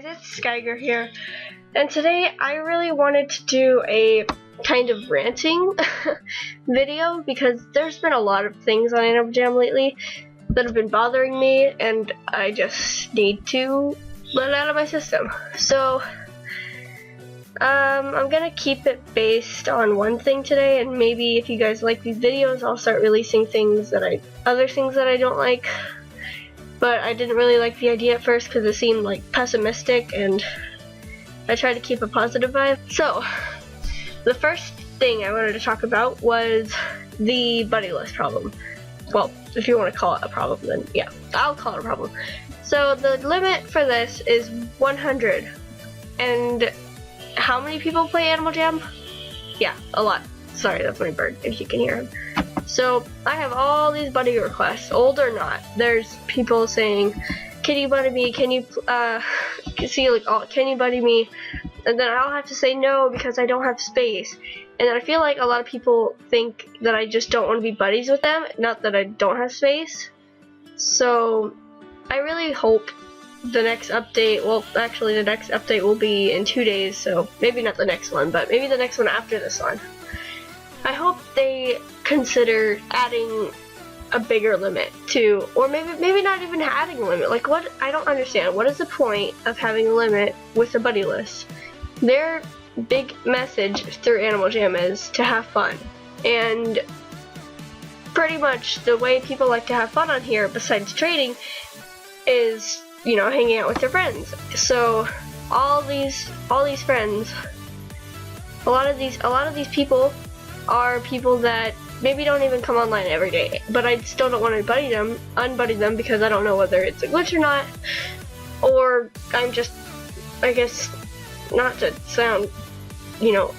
guys, it's Skiger here, and today I really wanted to do a kind of ranting video because there's been a lot of things on Animal Jam lately that have been bothering me, and I just need to let it out of my system. So I'm gonna keep it based on one thing today, and maybe if you guys like these videos, I'll start releasing other things that I don't like. But I didn't really like the idea at first because it seemed like pessimistic, and I tried to keep a positive vibe. So the first thing I wanted to talk about was the buddy list problem. Well, if you want to call it a problem, then yeah, I'll call it a problem. So the limit for this is 100. And how many people play Animal Jam? Yeah, a lot. Sorry, that's my bird, if you can hear him. So I have all these buddy requests, old or not. There's people saying, "Can you buddy me? Can you can you buddy me?" And then I'll have to say no because I don't have space. And I feel like a lot of people think that I just don't want to be buddies with them, not that I don't have space. So I really hope the next update, well, actually the next update will be in 2 days, so maybe not the next one, but maybe the next one after this one. I hope they consider adding a bigger limit to, or maybe not even adding a limit. Like, what? I don't understand. What is the point of having a limit with a buddy list? Their big message through Animal Jam is to have fun, and pretty much the way people like to have fun on here, besides trading, is, you know, hanging out with their friends. So all these friends, a lot of these people are people that maybe don't even come online every day, but I still don't want to unbuddy them because I don't know whether it's a glitch or not, or I'm just, I guess, not to sound, you know,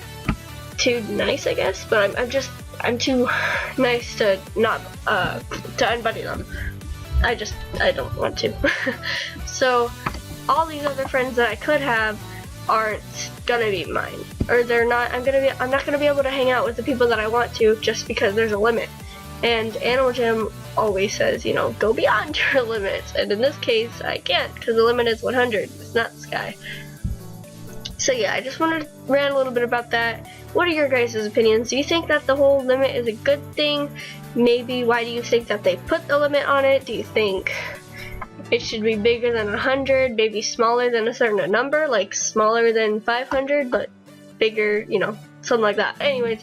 too nice, I guess, but I'm too nice to not to unbuddy them. I don't want to. So all these other friends that I could have aren't gonna be mine, or they're not. I'm not gonna be able to hang out with the people that I want to just because there's a limit. And Animal Jam always says, you know, go beyond your limits, and in this case I can't because the limit is 100. It's not the sky. So yeah, I just wanted to rant a little bit about that. What are your guys' opinions? Do you think that the whole limit is a good thing? Maybe why do you think that they put the limit on it? Do you think it should be bigger than 100, maybe smaller than a certain number, like smaller than 500, but bigger, you know, something like that? Anyways,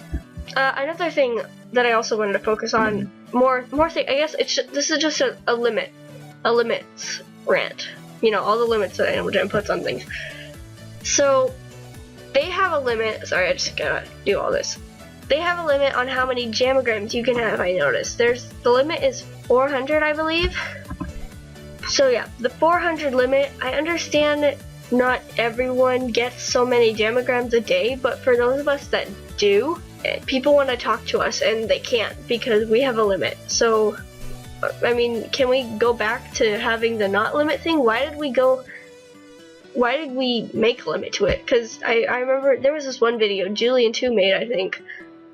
another thing that I also wanted to focus on, more thing, I guess this is just a limits rant. You know, all the limits that Animal Jam puts on things. So they have a limit. Sorry, I just gotta do all this. They have a limit on how many Jamograms you can have, I noticed. The limit is 400, I believe. So yeah, the 400 limit, I understand that not everyone gets so many Jamograms a day, but for those of us that do, people want to talk to us and they can't because we have a limit. So, I mean, can we go back to having the not limit thing? Why did we make a limit to it? Because I remember there was this one video Julian2 made, I think.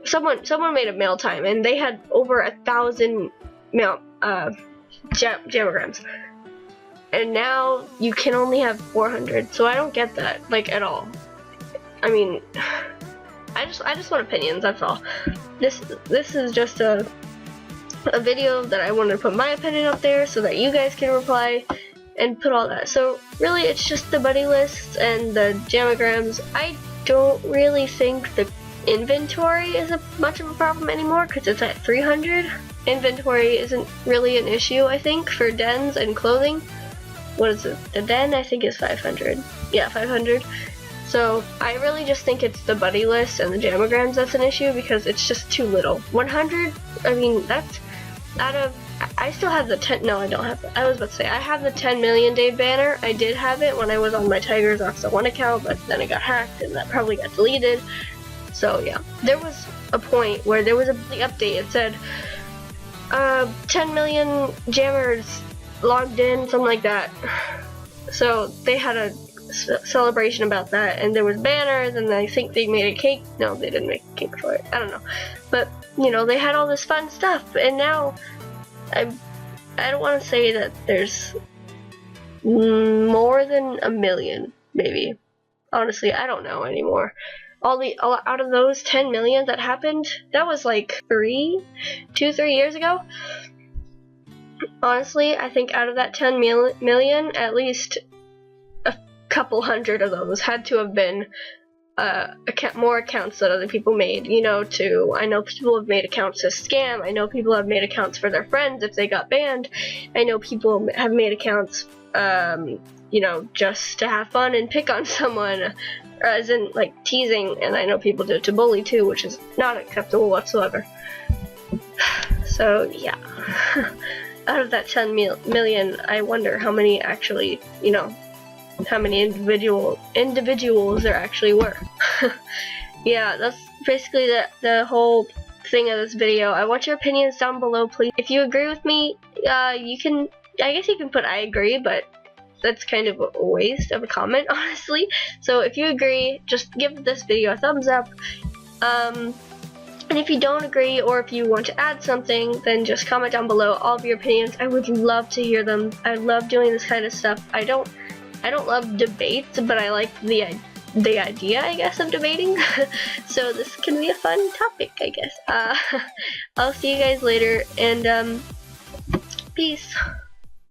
Someone made a mail time, and they had over 1,000 Jamograms. And now you can only have 400, so I don't get that, like, at all. I mean, I just want opinions, that's all. This is just a video that I wanted to put my opinion up there so that you guys can reply and put all that. So really, it's just the buddy lists and the Jamograms. I don't really think the inventory is much of a problem anymore because it's at 300. Inventory isn't really an issue, I think, for dens and clothing. What is it? The den, I think, is 500. Yeah, 500. So I really just think it's the buddy list and the Jamograms that's an issue because it's just too little. 100, I mean, that's out of, I still have the 10, no I don't have it. I was about to say, I have the 10 million day banner. I did have it when I was on my Tigers Oxa 1 account, but then it got hacked and that probably got deleted. So yeah, there was a point where there was a big update. It said 10 million jammers logged in, something like that. So they had a celebration about that, and there was banners, and I think they made a cake. No, they didn't make a cake for it. I don't know, but you know, they had all this fun stuff, and now I don't want to say that there's more than 1 million, maybe. Honestly, I don't know anymore. Out of those 10 million that happened, that was like 3 years ago. Honestly, I think out of that 10 million, at least a couple hundred of those had to have been more accounts that other people made. I know people have made accounts to scam. I know people have made accounts for their friends if they got banned. I know people have made accounts, just to have fun and pick on someone, as in like teasing. And I know people do it to bully too, which is not acceptable whatsoever. So yeah. Out of that 10 million, I wonder how many actually, how many individuals there actually were. Yeah, that's basically the whole thing of this video. I want your opinions down below, please. If you agree with me, I guess you can put I agree, but that's kind of a waste of a comment, honestly. So if you agree, just give this video a thumbs up. And if you don't agree, or if you want to add something, then just comment down below all of your opinions. I would love to hear them. I love doing this kind of stuff. I don't love debates, but I like the idea, I guess, of debating. So this can be a fun topic, I guess. I'll see you guys later, and peace.